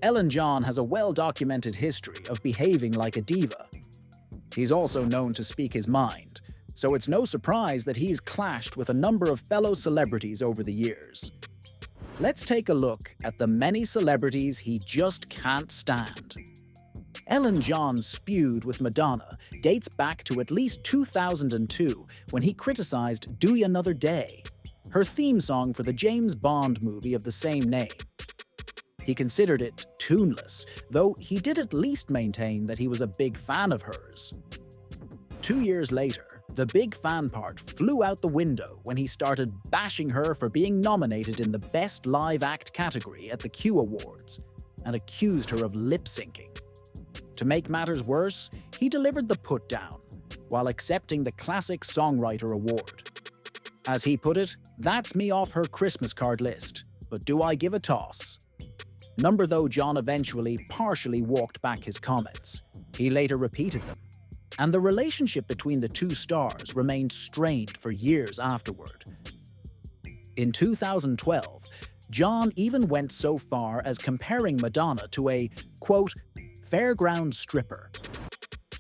Elton John has a well-documented history of behaving like a diva. He's also known to speak his mind, so it's no surprise that he's clashed with a number of fellow celebrities over the years. Let's take a look at the many celebrities he just can't stand. Elton John's feud with Madonna dates back to at least 2002 when he criticized "Do Ya Another Day," her theme song for the James Bond movie of the same name. He considered it tuneless, though he did at least maintain that he was a big fan of hers. 2 years later, the big fan part flew out the window when he started bashing her for being nominated in the Best Live Act category at the Q Awards and accused her of lip-syncing. To make matters worse, he delivered the put-down while accepting the Classic Songwriter Award. As he put it, "That's me off her Christmas card list, but do I give a toss?" Number though John eventually partially walked back his comments. He later repeated them, and the relationship between the two stars remained strained for years afterward. In 2012, John even went so far as comparing Madonna to a, quote, fairground stripper.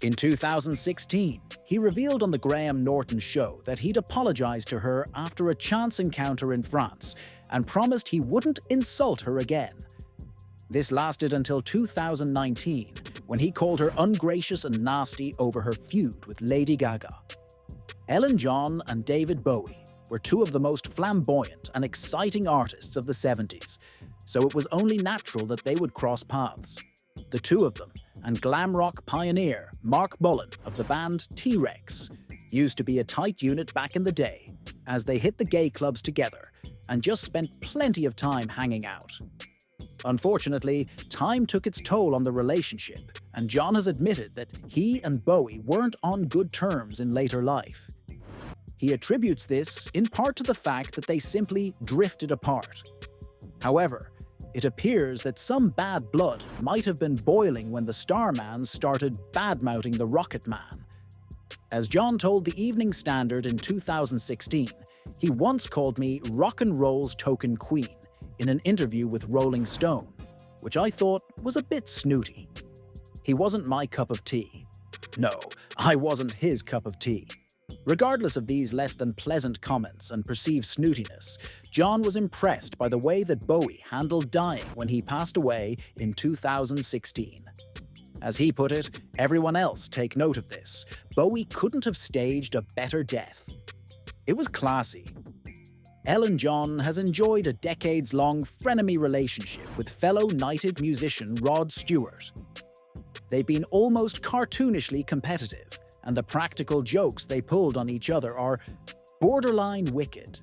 In 2016, he revealed on the Graham Norton show that he'd apologized to her after a chance encounter in France and promised he wouldn't insult her again. This lasted until 2019, when he called her ungracious and nasty over her feud with Lady Gaga. Elton John and David Bowie were two of the most flamboyant and exciting artists of the 70s, so it was only natural that they would cross paths. The two of them and glam rock pioneer Mark Bolan of the band T-Rex used to be a tight unit back in the day, as they hit the gay clubs together and just spent plenty of time hanging out. Unfortunately, time took its toll on the relationship, and John has admitted that he and Bowie weren't on good terms in later life. He attributes this in part to the fact that they simply drifted apart. However, it appears that some bad blood might have been boiling when the Starman started bad-mouthing the Rocket Man. As John told the Evening Standard in 2016, he once called me rock and roll's token queen in an interview with Rolling Stone, which I thought was a bit snooty. He wasn't my cup of tea. No, I wasn't his cup of tea. Regardless of these less than pleasant comments and perceived snootiness, John was impressed by the way that Bowie handled dying when he passed away in 2016. As he put it, "Everyone else take note of this. Bowie couldn't have staged a better death." It was classy. Elton John has enjoyed a decades-long frenemy relationship with fellow knighted musician Rod Stewart. They've been almost cartoonishly competitive, and the practical jokes they pulled on each other are borderline wicked.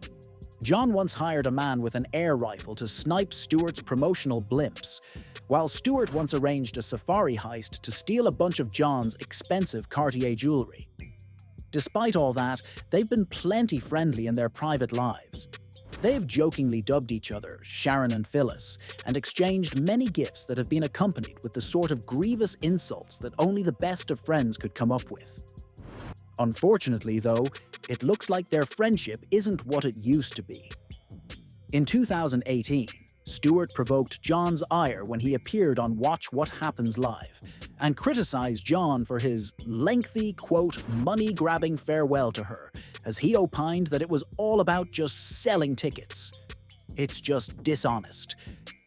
John once hired a man with an air rifle to snipe Stewart's promotional blimps, while Stewart once arranged a safari heist to steal a bunch of John's expensive Cartier jewelry. Despite all that, they've been plenty friendly in their private lives. They've jokingly dubbed each other Sharon and Phyllis, and exchanged many gifts that have been accompanied with the sort of grievous insults that only the best of friends could come up with. Unfortunately, though, it looks like their friendship isn't what it used to be. In 2018, Stewart provoked John's ire when he appeared on Watch What Happens Live, and criticized John for his lengthy, quote, money-grabbing farewell to her, as he opined that it was all about just selling tickets. It's just dishonest.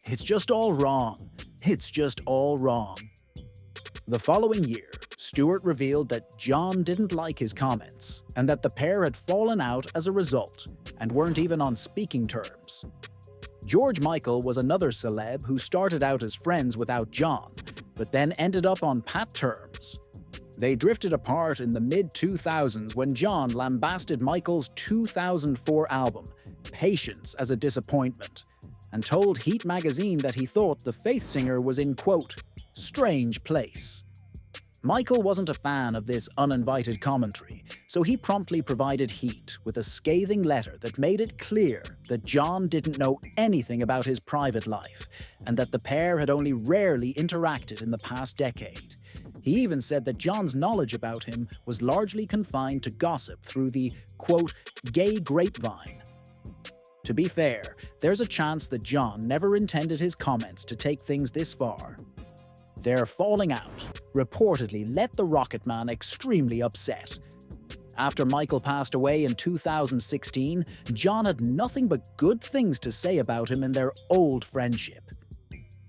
It's just all wrong. It's just all wrong. The following year, Stewart revealed that John didn't like his comments, and that the pair had fallen out as a result, and weren't even on speaking terms. George Michael was another celeb who started out as friends without John, but then ended up on pat terms. They drifted apart in the mid-2000s when John lambasted Michael's 2004 album, Patience, as a disappointment, and told Heat magazine that he thought the Faith singer was in, quote, strange place. Michael wasn't a fan of this uninvited commentary, so he promptly provided Heat with a scathing letter that made it clear that John didn't know anything about his private life, and that the pair had only rarely interacted in the past decade. He even said that John's knowledge about him was largely confined to gossip through the, quote, gay grapevine. To be fair, there's a chance that John never intended his comments to take things this far. Their falling out reportedly left the Rocket Man extremely upset. After Michael passed away in 2016, John had nothing but good things to say about him in their old friendship.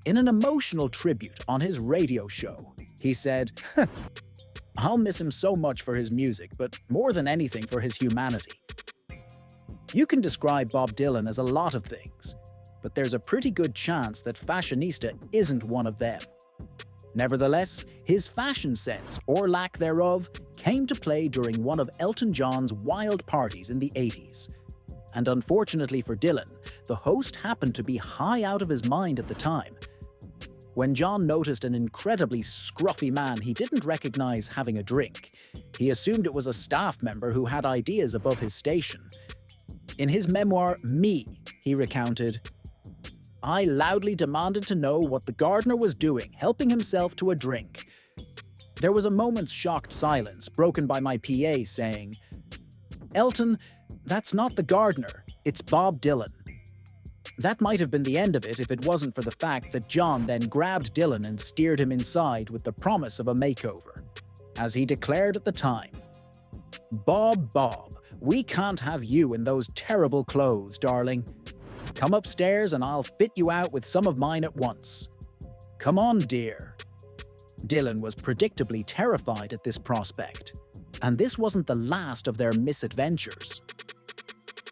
In an emotional tribute on his radio show, he said, "I'll miss him so much for his music, but more than anything for his humanity." You can describe Bob Dylan as a lot of things, but there's a pretty good chance that fashionista isn't one of them. Nevertheless, his fashion sense, or lack thereof, came to play during one of Elton John's wild parties in the 80s. And unfortunately for Dylan, the host happened to be high out of his mind at the time. When John noticed an incredibly scruffy man he didn't recognize having a drink, he assumed it was a staff member who had ideas above his station. In his memoir, Me, he recounted, "I loudly demanded to know what the gardener was doing, helping himself to a drink. There was a moment's shocked silence, broken by my PA saying, 'Elton, that's not the gardener, it's Bob Dylan.' That might have been the end of it if it wasn't for the fact that John then grabbed Dylan and steered him inside with the promise of a makeover. As he declared at the time, 'Bob, we can't have you in those terrible clothes, darling. Come upstairs and I'll fit you out with some of mine at once. Come on, dear.'" Dylan was predictably terrified at this prospect, and this wasn't the last of their misadventures.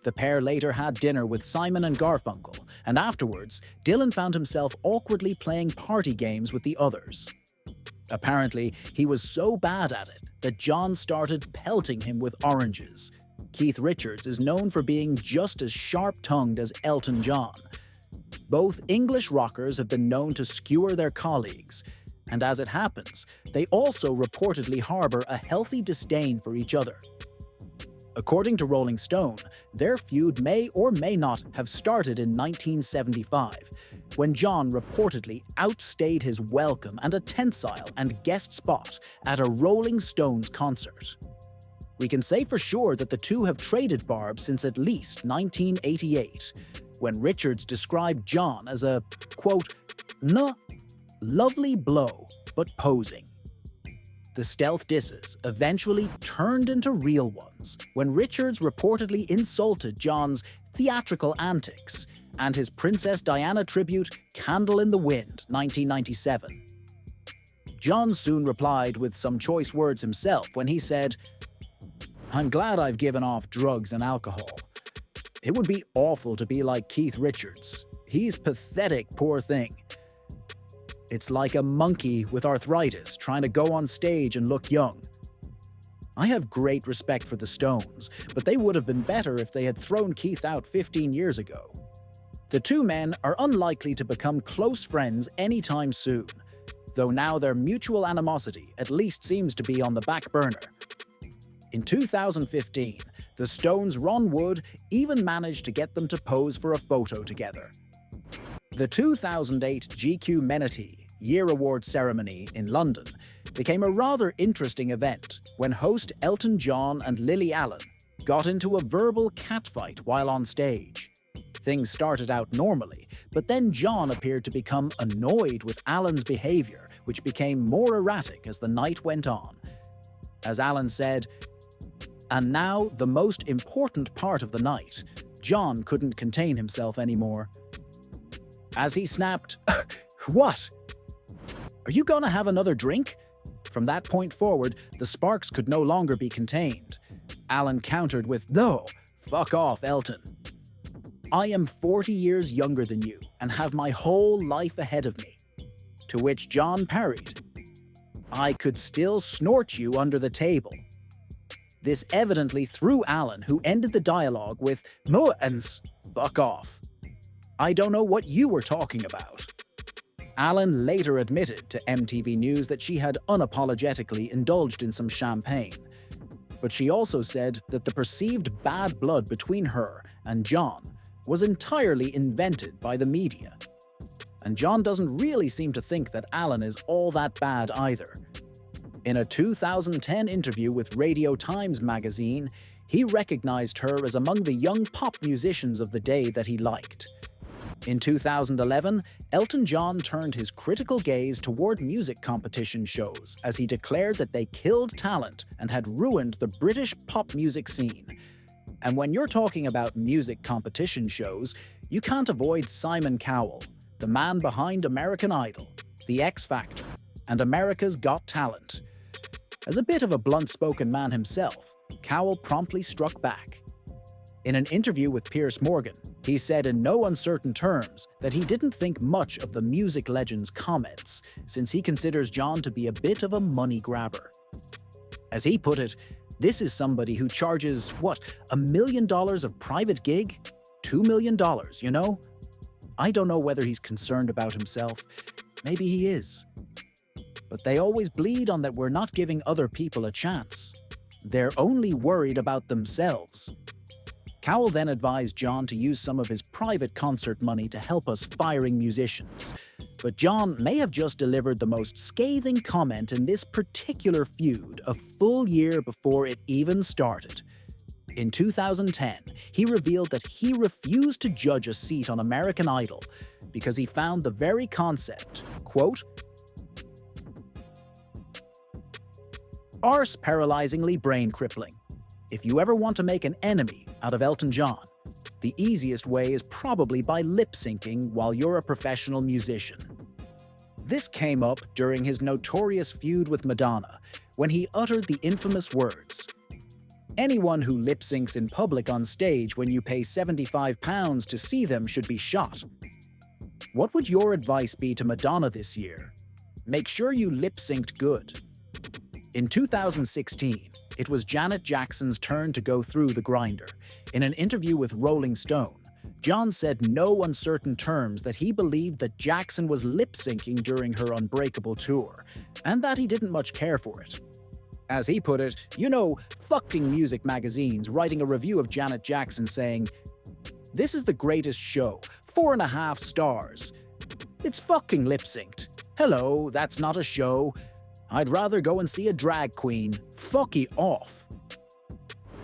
The pair later had dinner with Simon and Garfunkel, and afterwards, Dylan found himself awkwardly playing party games with the others. Apparently, he was so bad at it that John started pelting him with oranges. Keith Richards is known for being just as sharp-tongued as Elton John. Both English rockers have been known to skewer their colleagues, and as it happens, they also reportedly harbor a healthy disdain for each other. According to Rolling Stone, their feud may or may not have started in 1975, when John reportedly outstayed his welcome and a tensile and guest spot at a Rolling Stones concert. We can say for sure that the two have traded barbs since at least 1988, when Richards described John as a, quote, lovely blow, but posing." The stealth disses eventually turned into real ones when Richards reportedly insulted John's theatrical antics and his Princess Diana tribute Candle in the Wind, 1997. John soon replied with some choice words himself when he said, "I'm glad I've given off drugs and alcohol. It would be awful to be like Keith Richards. He's pathetic, poor thing. It's like a monkey with arthritis trying to go on stage and look young. I have great respect for the Stones, but they would have been better if they had thrown Keith out 15 years ago." The two men are unlikely to become close friends anytime soon, though now their mutual animosity at least seems to be on the back burner. In 2015, the Stones' Ron Wood even managed to get them to pose for a photo together. The 2008 GQ Menity Year Award ceremony in London became a rather interesting event when host Elton John and Lily Allen got into a verbal catfight while on stage. Things started out normally, but then John appeared to become annoyed with Allen's behavior, which became more erratic as the night went on. As Allen said, "And now the most important part of the night, John couldn't contain himself anymore." As he snapped, "What? Are you gonna have another drink?" From that point forward, the sparks could no longer be contained. Allen countered with, "No, fuck off, Elton. I am 40 years younger than you and have my whole life ahead of me." To which John parried, "I could still snort you under the table." This evidently threw Allen, who ended the dialogue with, "Moans, fuck off. I don't know what you were talking about." Allen later admitted to MTV News that she had unapologetically indulged in some champagne, but she also said that the perceived bad blood between her and John was entirely invented by the media. And John doesn't really seem to think that Allen is all that bad either. In a 2010 interview with Radio Times magazine, he recognized her as among the young pop musicians of the day that he liked. In 2011, Elton John turned his critical gaze toward music competition shows as he declared that they killed talent and had ruined the British pop music scene. And when you're talking about music competition shows, you can't avoid Simon Cowell, the man behind American Idol, The X Factor, and America's Got Talent. As a bit of a blunt-spoken man himself, Cowell promptly struck back. In an interview with Piers Morgan, he said in no uncertain terms that he didn't think much of the music legend's comments, since he considers John to be a bit of a money grabber. As he put it, this is somebody who charges, what, $1 million of private gig? $2 million, you know? I don't know whether he's concerned about himself. Maybe he is. But they always bleed on that we're not giving other people a chance. They're only worried about themselves. Cowell then advised John to use some of his private concert money to help us firing musicians. But John may have just delivered the most scathing comment in this particular feud a full year before it even started. In 2010, he revealed that he refused to judge a seat on American Idol because he found the very concept, quote, arse-paralyzingly brain-crippling. If you ever want to make an enemy out of Elton John, the easiest way is probably by lip-syncing while you're a professional musician. This came up during his notorious feud with Madonna, when he uttered the infamous words, "Anyone who lip-syncs in public on stage when you pay £75 to see them should be shot." What would your advice be to Madonna this year? Make sure you lip-synced good. In 2016, it was Janet Jackson's turn to go through the grinder. In an interview with Rolling Stone, John said in no uncertain terms that he believed that Jackson was lip-syncing during her Unbreakable tour, and that he didn't much care for it. As he put it, you know, fucking music magazines writing a review of Janet Jackson saying, "This is the greatest show, 4.5 stars. It's fucking lip-synced. Hello, that's not a show. I'd rather go and see a drag queen. Fuck it off."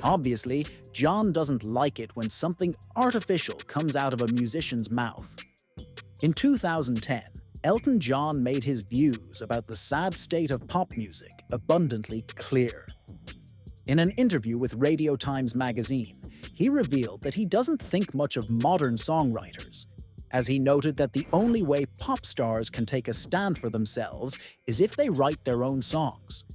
Obviously, John doesn't like it when something artificial comes out of a musician's mouth. In 2010, Elton John made his views about the sad state of pop music abundantly clear. In an interview with Radio Times magazine, he revealed that he doesn't think much of modern songwriters, as he noted that the only way pop stars can take a stand for themselves is if they write their own songs.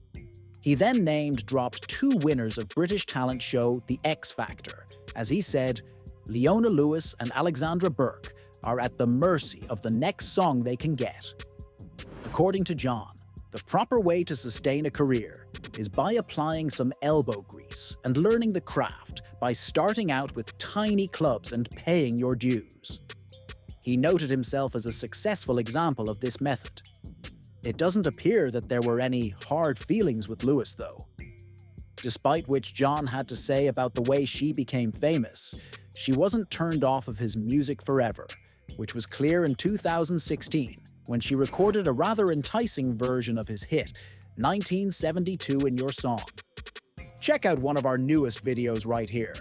He then name-dropped 2 winners of British talent show The X Factor, as he said, Leona Lewis and Alexandra Burke are at the mercy of the next song they can get. According to John, the proper way to sustain a career is by applying some elbow grease and learning the craft by starting out with tiny clubs and paying your dues. He noted himself as a successful example of this method. It doesn't appear that there were any hard feelings with Lewis, though. Despite which John had to say about the way she became famous, she wasn't turned off of his music forever, which was clear in 2016 when she recorded a rather enticing version of his hit, 1972 in Your Song. Check out one of our newest videos right here.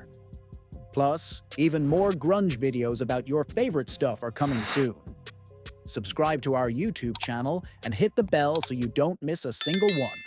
Plus, even more grunge videos about your favorite stuff are coming soon. Subscribe to our YouTube channel and hit the bell so you don't miss a single one.